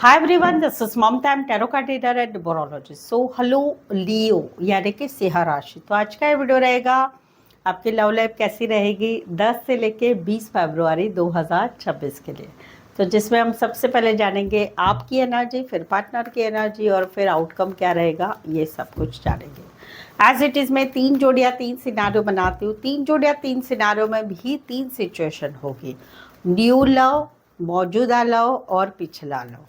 Hi everyone, this is Mamta. I'm tarot card reader and numerologist. So hello Leo यानी कि सिंह राशि। तो आज का ये वीडियो रहेगा आपकी लव लाइफ कैसी रहेगी 10 से लेके 20 फरवरी 2026 के लिए। तो जिसमें हम सबसे पहले जानेंगे आपकी एनर्जी, फिर पार्टनर की एनर्जी और फिर आउटकम क्या रहेगा, ये सब कुछ जानेंगे। एज इट इज़ मैं 3 जोड़ियाँ 3 सिनारियो बनाती हूँ। 3 जोड़ियाँ 3 सिनारियो में भी 3 सिचुएशन होगी, न्यू लव, मौजूदा लव और पिछला लव।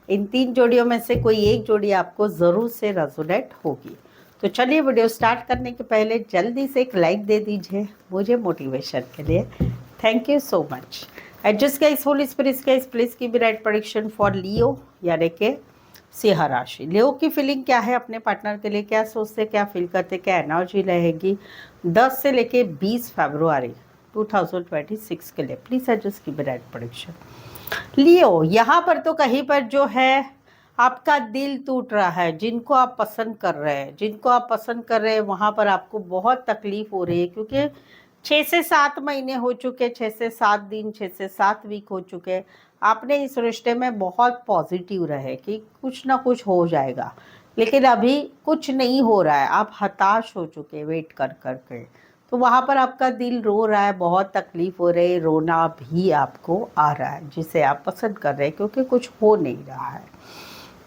इन 3 जोड़ियों में से कोई एक जोड़ी आपको ज़रूर से रेजोनेट होगी। तो चलिए वीडियो स्टार्ट करने के पहले जल्दी से एक लाइक दे दीजिए मुझे मोटिवेशन के लिए। Thank you so much. Adjust guys, holy spirits guys, please की be right prediction for Leo यानी कि सिंह राशि। लियो की फीलिंग क्या है अपने पार्टनर के लिए, क्या सोचते, क्या फील करते, क्या एनर्जी रहेगी 10 से लेके 20 फरवरी 2026 के लिए। प्लीज एडजस्ट की बी राइट प्रेडिक्शन। लियो, यहाँ पर तो कहीं पर जो है आपका दिल टूट रहा है। जिनको आप पसंद कर रहे हैं, जिनको आप पसंद कर रहे हैं वहाँ पर आपको बहुत तकलीफ हो रही है, क्योंकि 6 से 7 महीने हो चुके, 6 से 7 दिन, 6 से 7 वीक हो चुके। आपने इस रिश्ते में बहुत पॉजिटिव रहे कि कुछ ना कुछ हो जाएगा, लेकिन अभी कुछ नहीं हो रहा है। आप हताश हो चुके वेट कर कर के। तो वहाँ पर आपका दिल रो रहा है, बहुत तकलीफ हो रही है, रोना भी आपको आ रहा है जिसे आप पसंद कर रहे हैं, क्योंकि कुछ हो नहीं रहा है।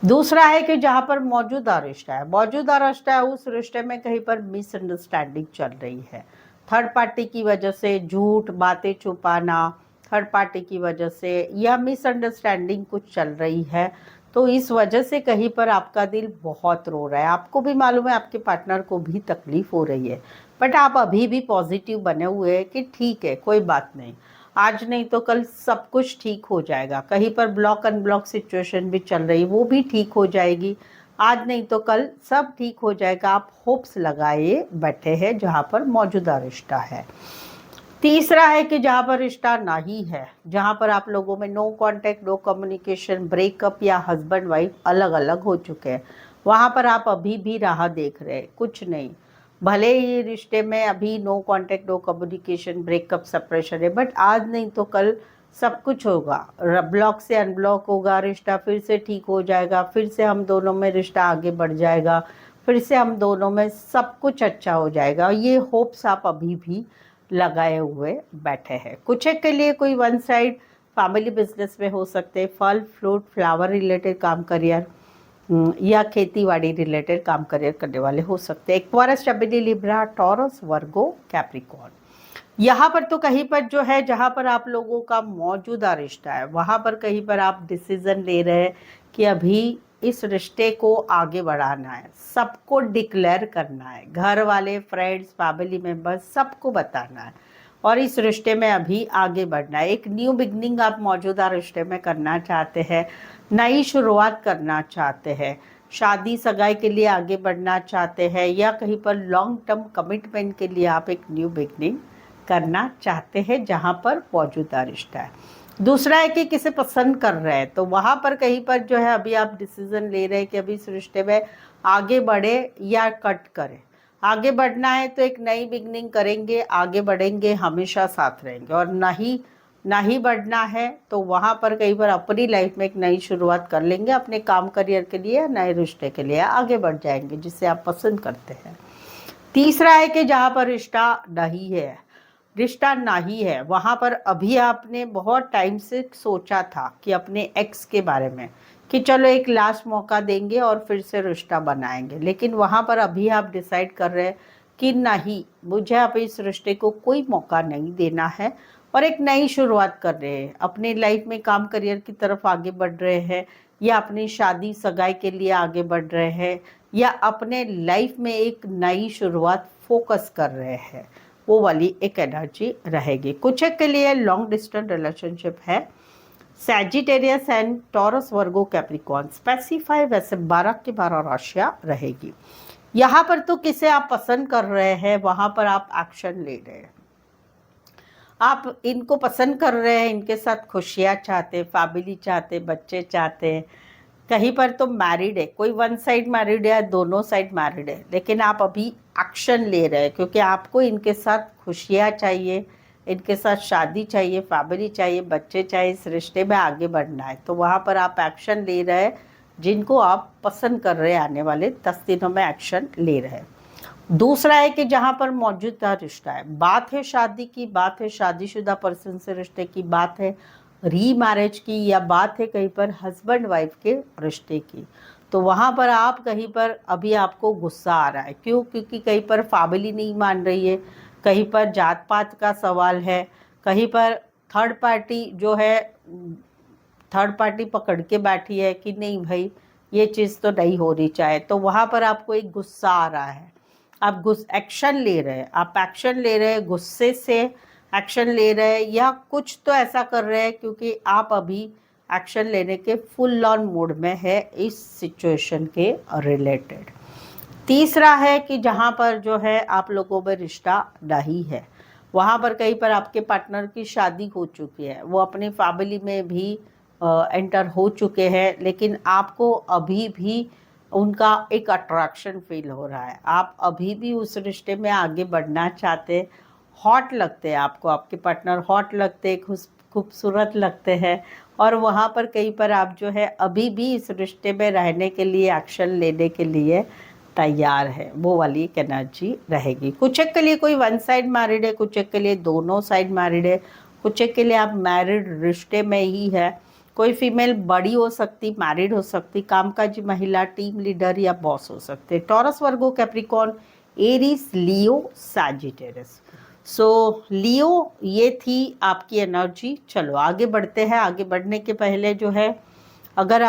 दूसरा है कि जहाँ पर मौजूदा रिश्ता है, मौजूदा रिश्ता है, उस रिश्ते में कहीं पर मिसअंडरस्टैंडिंग चल रही है। थर्ड पार्टी की वजह से झूठ, बातें छुपाना, थर्ड पार्टी की वजह से या मिसअंडरस्टैंडिंग कुछ चल रही है। तो इस वजह से कहीं पर आपका दिल बहुत रो रहा है। आपको भी मालूम है, आपके पार्टनर को भी तकलीफ हो रही है, बट आप अभी भी पॉजिटिव बने हुए हैं कि ठीक है, कोई बात नहीं, आज नहीं तो कल सब कुछ ठीक हो जाएगा। कहीं पर ब्लॉक अनब्लॉक सिचुएशन भी चल रही, वो भी ठीक हो जाएगी। आज नहीं तो कल सब ठीक हो जाएगा। आप होप्स लगाए बैठे हैं जहाँ पर मौजूदा रिश्ता है। तीसरा है कि जहाँ पर रिश्ता नहीं है, जहाँ पर आप लोगों में no contact, no communication, breakup या हस्बैंड वाइफ अलग अलग हो चुके हैं, वहाँ पर आप अभी भी राह देख रहे हैं, कुछ नहीं। भले ही रिश्ते में अभी no contact, no communication, breakup, separation है, बट आज नहीं तो कल सब कुछ होगा। ब्लॉक से अनब्लॉक होगा, रिश्ता फिर से ठीक हो जाएगा, फिर से हम दोनों में रिश्ता आगे बढ़ जाएगा, फिर से हम दोनों में सब कुछ अच्छा हो जाएगा। ये होप्स आप अभी भी लगाए हुए बैठे हैं। कुछ एक के लिए कोई वन साइड फैमिली बिजनेस में हो सकते हैं, फल फ्रूट फ्लावर रिलेटेड काम, करियर या खेती बाड़ी रिलेटेड काम करियर करने वाले हो सकते हैं। एक्वारियस, स्टेबिलिटी, लिब्रा, टॉरस, वर्गो, कैप्रिकॉर्न। यहाँ पर तो कहीं पर जो है, जहाँ पर आप लोगों का मौजूदा रिश्ता है, वहाँ पर कहीं पर आप डिसीजन ले रहे हैं कि अभी इस रिश्ते को आगे बढ़ाना है, सबको डिक्लेयर करना है, घर वाले, फ्रेंड्स, फैमिली मेम्बर्स सबको बताना है और इस रिश्ते में अभी आगे बढ़ना है। एक न्यू बिगनिंग आप मौजूदा रिश्ते में करना चाहते हैं, नई शुरुआत करना चाहते हैं, शादी सगाई के लिए आगे बढ़ना चाहते हैं, या कहीं पर लॉन्ग टर्म कमिटमेंट के लिए आप एक न्यू बिगनिंग करना चाहते हैं जहाँ पर मौजूदा रिश्ता है। दूसरा है कि किसे पसंद कर रहे हैं, तो वहाँ पर कहीं पर जो है अभी आप डिसीजन ले रहे हैं कि अभी इस रिश्ते में आगे बढ़े या कट करें। आगे बढ़ना है तो एक नई बिगनिंग करेंगे, आगे बढ़ेंगे, हमेशा साथ रहेंगे, और नहीं बढ़ना है तो वहाँ पर कहीं पर अपनी लाइफ में एक नई शुरुआत कर लेंगे, अपने काम करियर के लिए, नए रिश्ते के लिए आगे बढ़ जाएंगे जिसे आप पसंद करते हैं। तीसरा है कि जहाँ पर रिश्ता नहीं है वहाँ पर अभी आपने बहुत टाइम से सोचा था कि अपने एक्स के बारे में कि चलो एक लास्ट मौका देंगे और फिर से रिश्ता बनाएंगे, लेकिन वहाँ पर अभी आप डिसाइड कर रहे हैं कि नहीं, मुझे अब इस रिश्ते को कोई मौका नहीं देना है और एक नई शुरुआत कर रहे हैं। अपने लाइफ में काम करियर की तरफ आगे बढ़ रहे हैं, या अपनी शादी सगाई के लिए आगे बढ़ रहे हैं, या अपने लाइफ में एक नई शुरुआत फोकस कर रहे हैं, वो वाली एक एनर्जी रहेगी। कुछ एक के लिए लॉन्ग डिस्टेंस रिलेशनशिप है, Sagittarius and taurus, Virgo, Capricorn. Specify वैसे 12 की 12 राशियाँ रहेगी। यहाँ पर तो किसे आप पसंद कर रहे हैं वहाँ पर आप एक्शन ले रहे हैं, आप इनको पसंद कर रहे हैं, इनके साथ खुशियाँ चाहते, फैमिली चाहते, बच्चे चाहते हैं। कहीं पर तो मैरिड है, कोई वन साइड मैरिड है, दोनों साइड मैरिड है, लेकिन आप अभी एक्शन ले रहे हैं क्योंकि आपको इनके साथ खुशियाँ चाहिए, इनके साथ शादी चाहिए, फैमिली चाहिए, बच्चे चाहिए, इस रिश्ते में आगे बढ़ना है। तो वहाँ पर आप एक्शन ले रहे हैं, जिनको आप पसंद कर रहे हैं आने वाले 10 दिनों में एक्शन ले रहे हैं। दूसरा है कि जहाँ पर मौजूदा रिश्ता है, बात है शादी की, बात है शादीशुदा पर्सन से रिश्ते की, बात है री मैरिज की, या बात है कहीं पर हस्बैंड वाइफ के रिश्ते की, तो वहाँ पर आप कहीं पर अभी आपको गुस्सा आ रहा है। क्यों? क्योंकि कहीं पर फैमिली नहीं मान रही है, कहीं पर जात पात का सवाल है, कहीं पर थर्ड पार्टी जो है, थर्ड पार्टी पकड़ के बैठी है कि नहीं भाई ये चीज़ तो नहीं होनी चाहिए। तो वहाँ पर आपको एक गुस्सा आ रहा है, आप एक्शन ले रहे हैं, आप एक्शन ले रहे हैं, गुस्से से एक्शन ले रहे हैं, या कुछ तो ऐसा कर रहे हैं क्योंकि आप अभी एक्शन लेने के फुल ऑन मूड में है इस सिचुएशन के रिलेटेड। तीसरा है कि जहाँ पर जो है आप लोगों में रिश्ता नहीं है, वहाँ पर कहीं पर आपके पार्टनर की शादी हो चुकी है, वो अपनी फैमिली में भी एंटर हो चुके हैं, लेकिन आपको अभी भी उनका एक अट्रैक्शन फील हो रहा है, आप अभी भी उस रिश्ते में आगे बढ़ना चाहते हैं, हॉट लगते हैं आपको, आपके पार्टनर हॉट लगते हैं, खूबसूरत लगते हैं, और वहाँ पर कहीं पर आप जो है अभी भी इस रिश्ते में रहने के लिए, एक्शन लेने के लिए तैयार है, वो वाली एक एनर्जी रहेगी। कुछ एक के लिए कोई वन साइड मैरिड है, कुछ एक के लिए दोनों साइड मैरिड है, कुछ एक के लिए आप मैरिड रिश्ते में ही है। कोई फीमेल बड़ी हो सकती, मैरिड हो सकती, कामकाजी महिला, टीम लीडर या बॉस हो सकते। टॉरस, वर्गो, कैप्रिकॉर्न, एरीज, लियो, सैजिटेरियस। सो लियो, ये थी आपकी एनर्जी। चलो आगे बढ़ते हैं। आगे बढ़ने के पहले जो है, अगर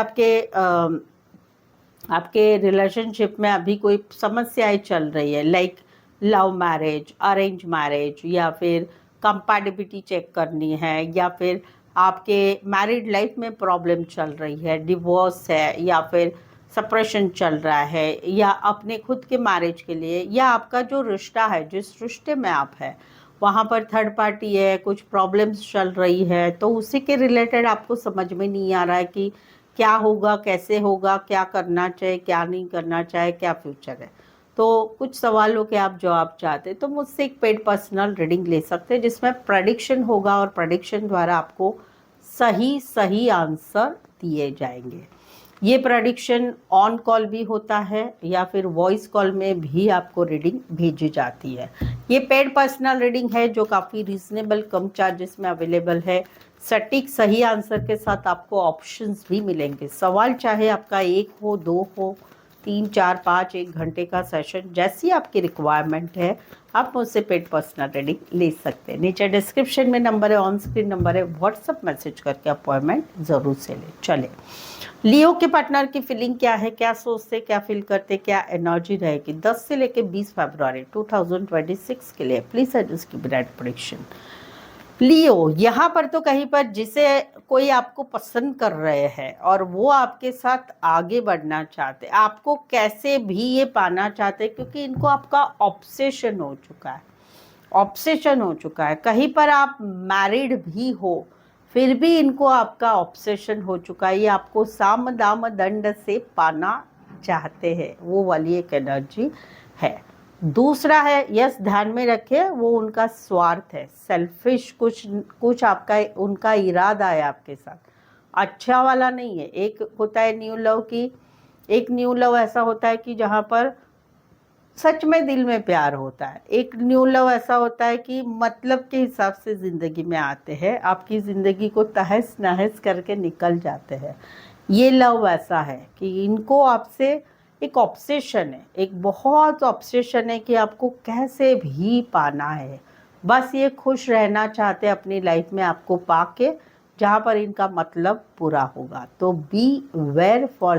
आपके रिलेशनशिप में अभी कोई समस्याएं चल रही है, like love marriage, arrange marriage, या फिर कंपैटिबिलिटी चेक करनी है, या फिर आपके मैरिड लाइफ में प्रॉब्लम चल रही है, डिवोर्स है, या फिर सेपरेशन चल रहा है, या अपने खुद के मैरिज के लिए, या आपका जो रिश्ता है, जिस रिश्ते में आप है वहाँ पर थर्ड पार्टी है, कुछ प्रॉब्लम्स चल रही है, तो उसी के रिलेटेड आपको समझ में नहीं आ रहा है कि क्या होगा, कैसे होगा, क्या करना चाहिए, क्या नहीं करना चाहिए, क्या फ्यूचर है। तो कुछ सवालों के आप जवाब चाहते हैं तो मुझसे एक पेड पर्सनल रीडिंग ले सकते हैं, जिसमें प्रेडिक्शन होगा, और प्रेडिक्शन द्वारा आपको सही सही आंसर दिए जाएंगे। ये प्रेडिक्शन ऑन कॉल भी होता है, या फिर वॉइस कॉल में भी आपको रीडिंग भेजी जाती है। ये पेड पर्सनल रीडिंग है जो काफ़ी रीजनेबल कम चार्जेस में अवेलेबल है। सटीक सही आंसर के साथ आपको ऑप्शंस भी मिलेंगे। सवाल चाहे आपका 1 हो, 2 हो, 3, 4, 5, 1 घंटे का सेशन, जैसी आपकी रिक्वायरमेंट है आप मुझसे पेड पर्सनल रीडिंग ले सकते हैं। नीचे डिस्क्रिप्शन में नंबर है, ऑन स्क्रीन नंबर है, व्हाट्सअप मैसेज करके अपॉइंटमेंट ज़रूर से लें। चले, लियो के पार्टनर की फीलिंग क्या है, क्या सोचते, क्या फील करते, क्या एनर्जी रहेगी 10 से लेकर 20 फरवरी 2026 के लिए। प्लीज एडजस्ट की ब्राइट प्रेडिक्शन। लियो, यहाँ पर तो कहीं पर जिसे कोई आपको पसंद कर रहे हैं और वो आपके साथ आगे बढ़ना चाहते, आपको कैसे भी ये पाना चाहते, क्योंकि इनको आपका ऑब्सेशन हो चुका है, ऑब्सेशन हो चुका है। कहीं पर आप मैरिड भी हो फिर भी इनको आपका ऑब्सेशन हो चुका है, ये आपको साम दाम दंड से पाना चाहते हैं, वो वाली एक एनर्जी है। दूसरा है, यस ध्यान में रखें, वो उनका स्वार्थ है, सेल्फिश कुछ आपका उनका इरादा है आपके साथ, अच्छा वाला नहीं है। एक होता है न्यू लव की, एक न्यू लव ऐसा होता है कि जहाँ पर सच में दिल में प्यार होता है। एक न्यू लव ऐसा होता है कि मतलब के हिसाब से ज़िंदगी में आते हैं, आपकी ज़िंदगी को तहस नहस करके निकल जाते हैं। ये लव ऐसा है कि इनको आपसे एक ऑब्सेशन है, एक बहुत ऑब्सेशन है कि आपको कैसे भी पाना है। बस ये खुश रहना चाहते हैं अपनी लाइफ में आपको पाके, जहाँ पर इनका मतलब पूरा होगा। तो beware for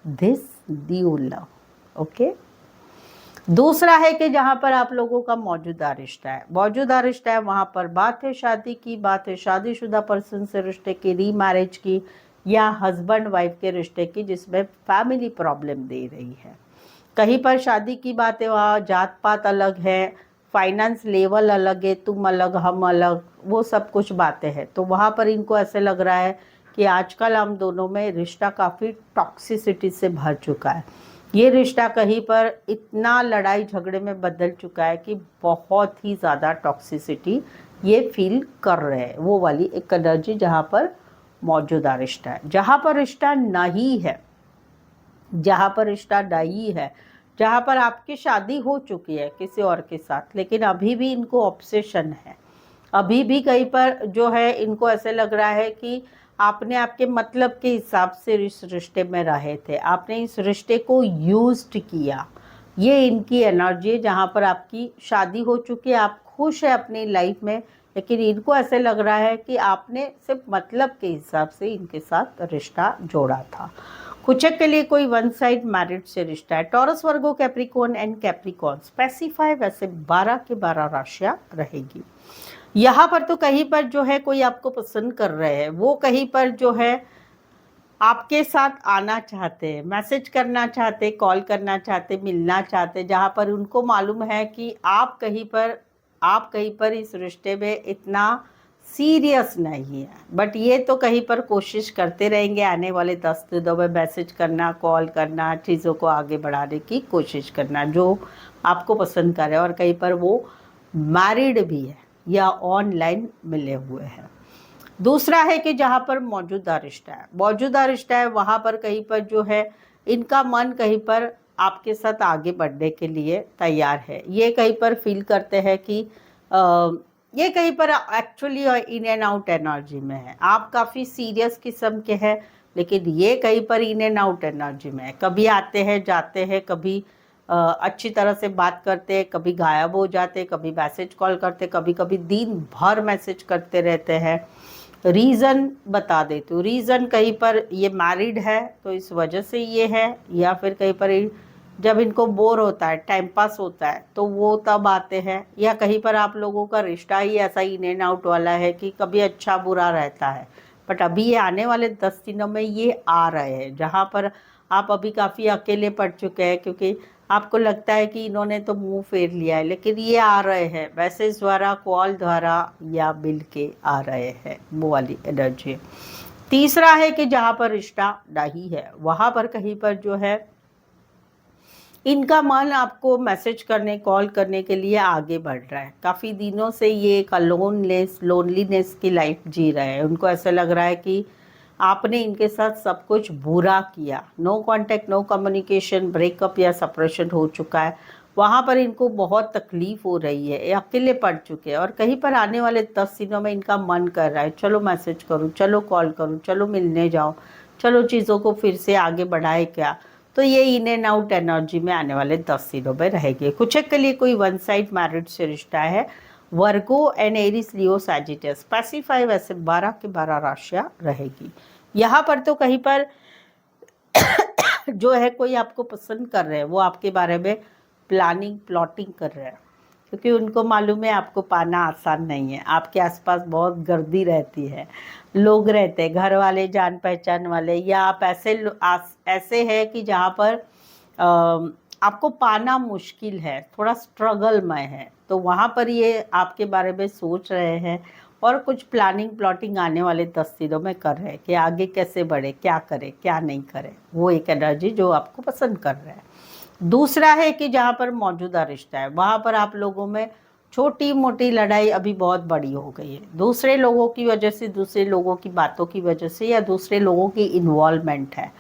this new love. Okay. दूसरा है कि जहाँ पर आप लोगों का मौजूदा रिश्ता है, मौजूदा रिश्ता है, वहाँ पर बात है शादी की, बात है शादीशुदा पर्सन से रिश्ते की, री मैरिज की, या हस्बैंड वाइफ के रिश्ते की, जिसमें फैमिली प्रॉब्लम दे रही है। कहीं पर शादी की बात है, वहाँ जात पात अलग है, फाइनेंस लेवल अलग है, तुम अलग हम अलग, वो सब कुछ बातें हैं। तो वहाँ पर इनको ऐसे लग रहा है कि आजकल हम दोनों में रिश्ता काफ़ी टॉक्सिसिटी से भर चुका है। ये रिश्ता कहीं पर इतना लड़ाई झगड़े में बदल चुका है कि बहुत ही ज़्यादा टॉक्सिसिटी ये फील कर रहे हैं, वो वाली एक एनर्जी जहाँ पर मौजूदा रिश्ता है। जहाँ पर रिश्ता नहीं है, जहाँ पर रिश्ता नहीं है, जहाँ पर आपकी शादी हो चुकी है किसी और के साथ, लेकिन अभी भी इनको ऑब्सेशन है, अभी भी कहीं पर जो है इनको ऐसे लग रहा है कि आपने आपके मतलब के हिसाब से इस रिश्ते में रहे थे, आपने इस रिश्ते को यूज्ड किया। ये इनकी एनर्जी है जहाँ पर आपकी शादी हो चुकी है, आप खुश है अपनी लाइफ में, लेकिन इनको ऐसे लग रहा है कि आपने सिर्फ मतलब के हिसाब से इनके साथ रिश्ता जोड़ा था। कुछ के लिए कोई वन साइड मैरिड से रिश्ता है। Taurus, Virgo, Capricorn and Capricorn specify वैसे 12 के 12 राशियाँ रहेगी। यहाँ पर तो कहीं पर जो है कोई आपको पसंद कर रहे हैं, वो कहीं पर जो है आपके साथ आना चाहते हैं, मैसेज करना चाहते, कॉल करना चाहते, मिलना चाहते, जहाँ पर उनको मालूम है कि आप कहीं पर इस रिश्ते में इतना सीरियस नहीं है, बट ये तो कहीं पर कोशिश करते रहेंगे आने वाले 10 दिनों में मैसेज करना, कॉल करना, चीज़ों को आगे बढ़ाने की कोशिश करना, जो आपको पसंद करे। और कहीं पर वो मैरिड भी है या ऑनलाइन मिले हुए हैं। दूसरा है कि जहाँ पर मौजूदा रिश्ता है, वहाँ पर कहीं पर जो है इनका मन कहीं पर आपके साथ आगे बढ़ने के लिए तैयार है। ये कहीं पर फील करते हैं कि ये कहीं पर actually in and out energy में है। आप काफ़ी सीरियस किस्म के हैं, लेकिन ये कहीं पर इन एंड आउट एनर्जी में है। कभी आते हैं, जाते हैं, कभी अच्छी तरह से बात करते हैं, कभी गायब हो जाते, कभी मैसेज कॉल करते, कभी कभी दिन भर मैसेज करते रहते हैं। रीज़न बता देती हूँ, रीज़न कहीं पर ये मैरिड है तो इस वजह से ये है, या फिर कहीं पर जब इनको बोर होता है, टाइम पास होता है, तो वो तब आते हैं, या कहीं पर आप लोगों का रिश्ता ही ऐसा इन एंड आउट वाला है कि कभी अच्छा बुरा रहता है। बट अभी ये आने वाले 10 दिनों में ये आ रहे हैं, जहाँ पर आप अभी काफ़ी अकेले पड़ चुके हैं, क्योंकि आपको लगता है कि इन्होंने तो मुंह फेर लिया है, लेकिन ये आ रहे हैं मैसेज द्वारा, कॉल द्वारा, या मिल के आ रहे हैं, वो वाली एनर्जी। तीसरा है कि जहाँ पर रिश्ता नहीं है, वहाँ पर कहीं पर जो है इनका मन आपको मैसेज करने, कॉल करने के लिए आगे बढ़ रहा है। काफ़ी दिनों से ये एक लोनलीनेस की लाइफ जी रहे हैं। उनको ऐसा लग रहा है कि आपने इनके साथ सब कुछ बुरा किया, no contact, no communication, breakup या सेपरेशन हो चुका है। वहाँ पर इनको बहुत तकलीफ़ हो रही है, ये अकेले पड़ चुके हैं, और कहीं पर आने वाले 10 दिनों में इनका मन कर रहा है चलो मैसेज करूँ, चलो कॉल करूँ, चलो मिलने जाओ, चलो चीज़ों को फिर से आगे बढ़ाए क्या। तो ये इन एंड आउट एनर्जी में आने वाले 10 दिनों में रहेगी। कुछ के लिए कोई वन साइड मैरिड से रिश्ता है। Virgo and Aries, Leo, Sagittarius specify वैसे 12 के 12 राशियाँ रहेगी। यहाँ पर तो कहीं पर जो है कोई आपको पसंद कर रहे हैं, वो आपके बारे में प्लॉटिंग कर रहे हैं, क्योंकि उनको मालूम है आपको पाना आसान नहीं है। आपके आसपास बहुत गर्दी रहती है, लोग रहते हैं, घर वाले, जान पहचान वाले, या आप ऐसे है कि जहाँ पर आपको पाना मुश्किल है, थोड़ा स्ट्रगलमय है, तो वहाँ पर ये आपके बारे में सोच रहे हैं और कुछ प्लॉटिंग आने वाले 10 दिनों में कर रहे हैं कि आगे कैसे बढ़े, क्या करें, क्या नहीं करें। वो एक एनर्जी जो आपको पसंद कर रहे हैं। दूसरा है कि जहाँ पर मौजूदा रिश्ता है, वहाँ पर आप लोगों में छोटी मोटी लड़ाई अभी बहुत बड़ी हो गई है, दूसरे लोगों की वजह से, दूसरे लोगों की बातों की वजह से, या दूसरे लोगों की इन्वॉल्वमेंट है,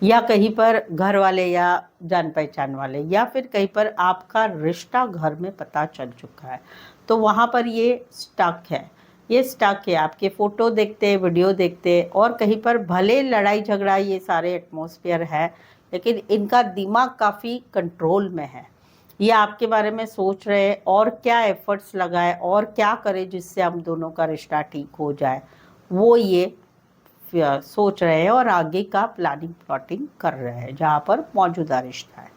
या कहीं पर घर वाले या जान पहचान वाले, या फिर कहीं पर आपका रिश्ता घर में पता चल चुका है, तो वहाँ पर ये स्टक है। आपके फ़ोटो देखते हैं, वीडियो देखते हैं, और कहीं पर भले लड़ाई झगड़ा ये सारे एटमॉस्फेयर है, लेकिन इनका दिमाग काफ़ी कंट्रोल में है। ये आपके बारे में सोच रहे हैं और क्या एफर्ट्स लगाए और क्या करें जिससे हम दोनों का रिश्ता ठीक हो जाए, वो ये सोच रहे हैं और आगे का प्लॉटिंग कर रहे हैं जहाँ पर मौजूदा रिश्ता है।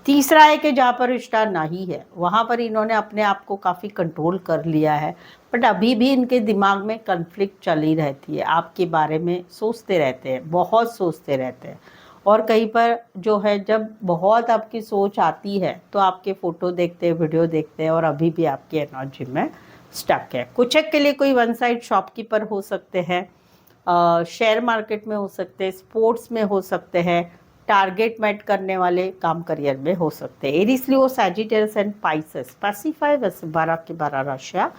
तीसरा है कि जहाँ पर रिश्ता नहीं है, वहाँ पर इन्होंने अपने आप को काफ़ी कंट्रोल कर लिया है, बट अभी भी इनके दिमाग में कन्फ्लिक्ट चली रहती है, आपके बारे में सोचते रहते हैं, बहुत सोचते रहते हैं। और कहीं पर जो है जब बहुत आपकी सोच आती है तो आपके फ़ोटो देखते हैं, वीडियो देखते हैं, और अभी भी आपकी एनर्जी में स्टक है। कुछ के लिए कोई वन साइड शॉपकीपर हो सकते हैं, शेयर मार्केट में हो सकते हैं, स्पोर्ट्स में हो सकते हैं, टारगेट मेट करने वाले काम करियर में हो सकते हैं। Aries Leo Sagittarius and Pisces specify वैसे 12 की 12 राशियाँ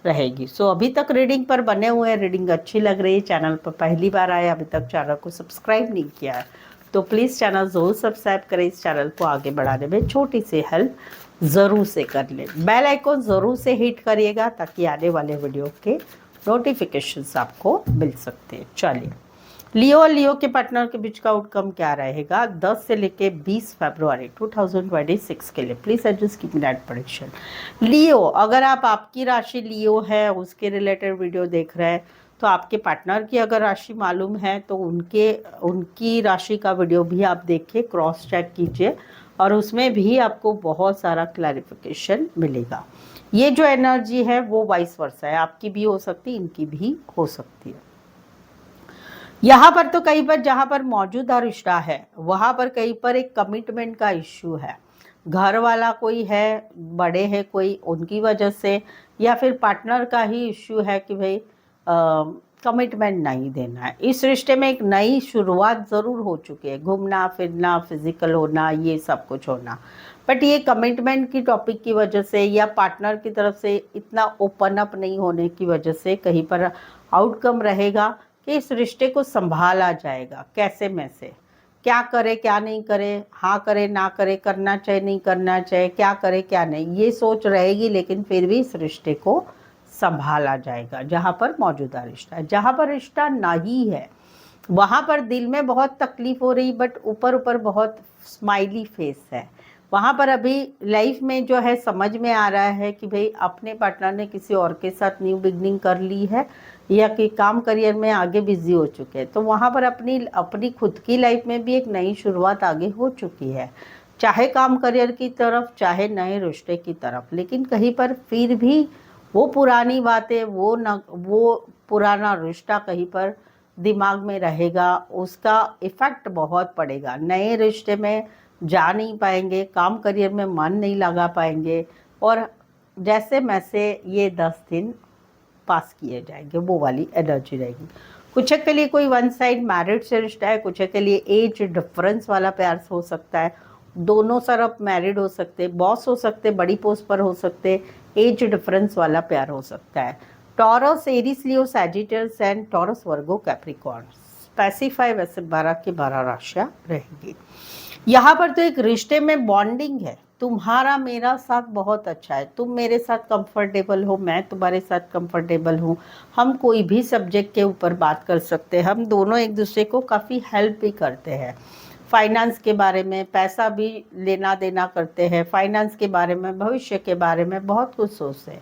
रहेगी। सो अभी तक रीडिंग पर बने हुए हैं, रीडिंग अच्छी लग रही है, चैनल पर पहली बार आए, अभी तक चैनल को सब्सक्राइब नहीं किया है तो प्लीज़ चैनल ज़रूर सब्सक्राइब करें। इस चैनल को आगे बढ़ाने में छोटी सी हेल्प ज़रूर से कर लें। बेल आइकन ज़रूर से हिट करिएगा ताकि आने वाले वीडियो के नोटिफिकेशंस आपको मिल सकते हैं। चलिए, लियो और लियो के पार्टनर के बीच का आउटकम क्या रहेगा 10 से लेके 20 फरवरी 2026 के लिए। Please adjust keep that prediction. Leo, अगर आपकी राशि लियो है, उसके रिलेटेड वीडियो देख रहे हैं तो आपके पार्टनर की अगर राशि मालूम है तो उनकी राशि का वीडियो भी आप देखिए, क्रॉस चेक कीजिए और उसमें भी आपको बहुत सारा क्लैरिफिकेशन मिलेगा। ये जो एनर्जी है वो वाइस वर्सा है, आपकी भी हो सकती है, इनकी भी हो सकती है। यहाँ पर तो कहीं पर जहाँ पर मौजूदा रिश्ता है वहाँ पर कहीं पर एक कमिटमेंट का इश्यू है, घर वाला कोई है, बड़े है कोई, उनकी वजह से, या फिर पार्टनर का ही इश्यू है कि भाई कमिटमेंट नहीं देना है। इस रिश्ते में एक नई शुरुआत ज़रूर हो चुकी है, घूमना फिरना, फिजिकल होना, ये सब कुछ होना, बट ये कमिटमेंट की टॉपिक की वजह से या पार्टनर की तरफ से इतना ओपन अप नहीं होने की वजह से कहीं पर आउटकम रहेगा कि इस रिश्ते को संभाला जाएगा। कैसे में से क्या करे क्या नहीं करे, हाँ करे ना करे, करना चाहिए नहीं करना चाहिए, क्या करे क्या नहीं, ये सोच रहेगी, लेकिन फिर भी इस रिश्ते को संभाला जाएगा। जहाँ पर मौजूदा रिश्ता है, जहाँ पर रिश्ता नहीं है वहाँ पर दिल में बहुत तकलीफ हो रही, बट ऊपर ऊपर बहुत स्माइली फेस है। वहाँ पर अभी लाइफ में जो है समझ में आ रहा है कि भाई अपने पार्टनर ने किसी और के साथ न्यू बिगनिंग कर ली है या कि काम करियर में आगे बिजी हो चुके हैं, तो वहाँ पर अपनी खुद की लाइफ में भी एक नई शुरुआत आगे हो चुकी है, चाहे काम करियर की तरफ चाहे नए रिश्ते की तरफ। लेकिन कहीं पर फिर भी वो पुरानी बातें, वो पुराना रिश्ता कहीं पर दिमाग में रहेगा, उसका इफ़ेक्ट बहुत पड़ेगा। नए रिश्ते में जा नहीं पाएंगे, काम करियर में मन नहीं लगा पाएंगे और जैसे मैसे ये 10 दिन पास किए जाएंगे, वो वाली एनर्जी रहेगी। कुछ के लिए कोई वन साइड मैरिड से रिश्ता है, कुछ के लिए एज डिफरेंस वाला प्यार हो सकता है, दोनों तरफ मैरिड हो सकते, बॉस हो सकते, बड़ी पोस्ट पर हो सकते, एज डिफरेंस वाला प्यार हो सकता है। Taurus, Aries, Leo, Sagittarius and taurus, Virgo, Capricorn specify वैसे 12 की 12 राशियाँ रहेगी। यहाँ पर तो एक रिश्ते में बॉन्डिंग है, तुम्हारा मेरा साथ बहुत अच्छा है, तुम मेरे साथ कंफर्टेबल हो, मैं तुम्हारे साथ कंफर्टेबल हूँ, हम कोई भी सब्जेक्ट के ऊपर बात कर सकते हैं, हम दोनों एक दूसरे को काफ़ी हेल्प भी करते हैं, फाइनेंस के बारे में, पैसा भी लेना देना करते हैं, फाइनेंस के बारे में, भविष्य के बारे में बहुत कुछ सोचते हैं।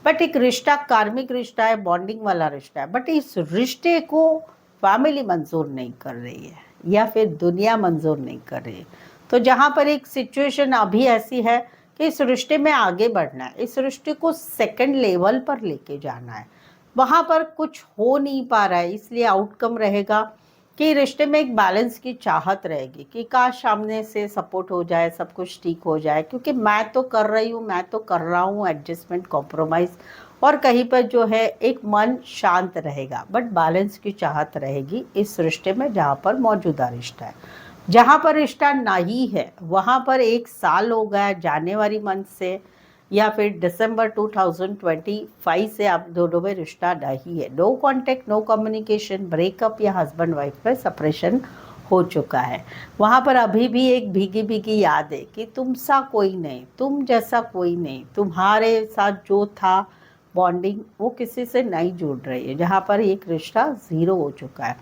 बट एक रिश्ता कार्मिक रिश्ता है, बॉन्डिंग वाला रिश्ता है, बट इस रिश्ते को फैमिली मंजूर नहीं कर रही है या फिर दुनिया मंजूर नहीं कर रही है। तो जहाँ पर एक सिचुएशन अभी ऐसी है कि इस रिश्ते में आगे बढ़ना है, इस रिश्ते को सेकंड लेवल पर लेके जाना है, वहाँ पर कुछ हो नहीं पा रहा है, इसलिए आउटकम रहेगा कि रिश्ते में एक बैलेंस की चाहत रहेगी कि काश सामने से सपोर्ट हो जाए, सब कुछ ठीक हो जाए, क्योंकि मैं तो कर रही हूँ, मैं तो कर रहा हूँ एडजस्टमेंट, कॉम्प्रोमाइज़, और कहीं पर जो है एक मन शांत रहेगा, बट बैलेंस की चाहत रहेगी इस रिश्ते में जहाँ पर मौजूदा रिश्ता है। जहाँ पर रिश्ता नहीं है वहाँ पर 1 साल हो गया जनवरी मंथ से या फिर दिसंबर 2025 से आप दोनों में रिश्ता नहीं है, no contact, no communication, breakup या हस्बैंड वाइफ में सेपरेशन हो चुका है। वहाँ पर अभी भी एक भीगी भीगी याद है कि तुम सा कोई नहीं, तुम जैसा कोई नहीं, तुम्हारे साथ जो था बॉन्डिंग वो किसी से नहीं जुड़ रही है, जहाँ पर एक रिश्ता ज़ीरो हो चुका है।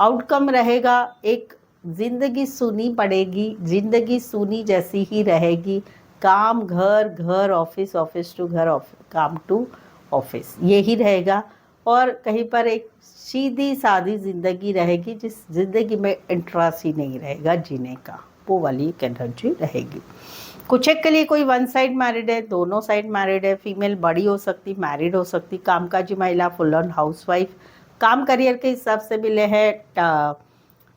आउटकम रहेगा एक जिंदगी सुनी पड़ेगी, जिंदगी सुनी जैसी ही रहेगी, काम घर, घर ऑफिस, ऑफिस टू घर, काम टू ऑफिस, यही रहेगा। और कहीं पर एक सीधी सादी ज़िंदगी रहेगी जिस ज़िंदगी में इंटरेस्ट ही नहीं रहेगा जीने का, वो वाली एक एनर्जी रहेगी। कुछ एक के लिए कोई वन साइड मैरिड है, दोनों साइड मैरिड है, फीमेल बड़ी हो सकती, मैरिड हो सकती, कामकाजी महिला, फुल ऑन हाउसवाइफ, काम करियर के हिसाब से मिले है,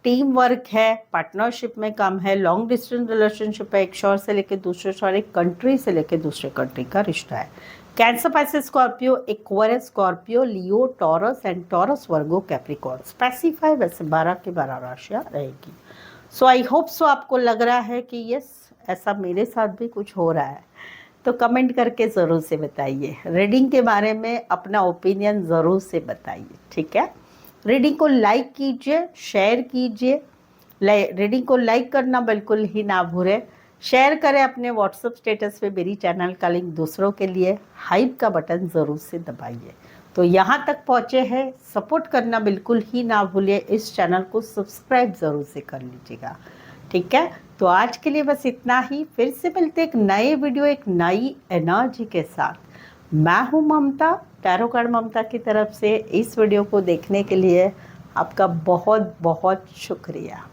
टीम वर्क है, पार्टनरशिप में काम है, लॉन्ग डिस्टेंस रिलेशनशिप है, एक शहर से लेकर दूसरे शहर, एक कंट्री से लेकर दूसरे कंट्री का रिश्ता है। Cancer, Pisces, Scorpio, Aquarius, Scorpio, Leo, taurus and taurus, Virgo, Capricorn specify वैसे 12 की 12 राशियाँ रहेगी। सो आई होप सो आपको लग रहा है कि यस ऐसा मेरे साथ भी कुछ हो रहा है, तो कमेंट करके ज़रूर से बताइए। रीडिंग के बारे में अपना ओपिनियन ज़रूर से बताइए, ठीक है। रीडिंग को लाइक कीजिए, शेयर कीजिए। रीडिंग को लाइक करना बिल्कुल ही ना भूलें। शेयर करें अपने व्हाट्सएप स्टेटस पे मेरी चैनल का लिंक दूसरों के लिए। हाइप का बटन ज़रूर से दबाइए। तो यहाँ तक पहुँचे हैं, सपोर्ट करना बिल्कुल ही ना भूलिए। इस चैनल को सब्सक्राइब ज़रूर से कर लीजिएगा, ठीक है। तो आज के लिए बस इतना ही। फिर से मिलते एक नए वीडियो, एक नई एनर्जी के साथ। मैं हूँ ममता, टैरो कार्ड ममता की तरफ से। इस वीडियो को देखने के लिए आपका बहुत बहुत शुक्रिया।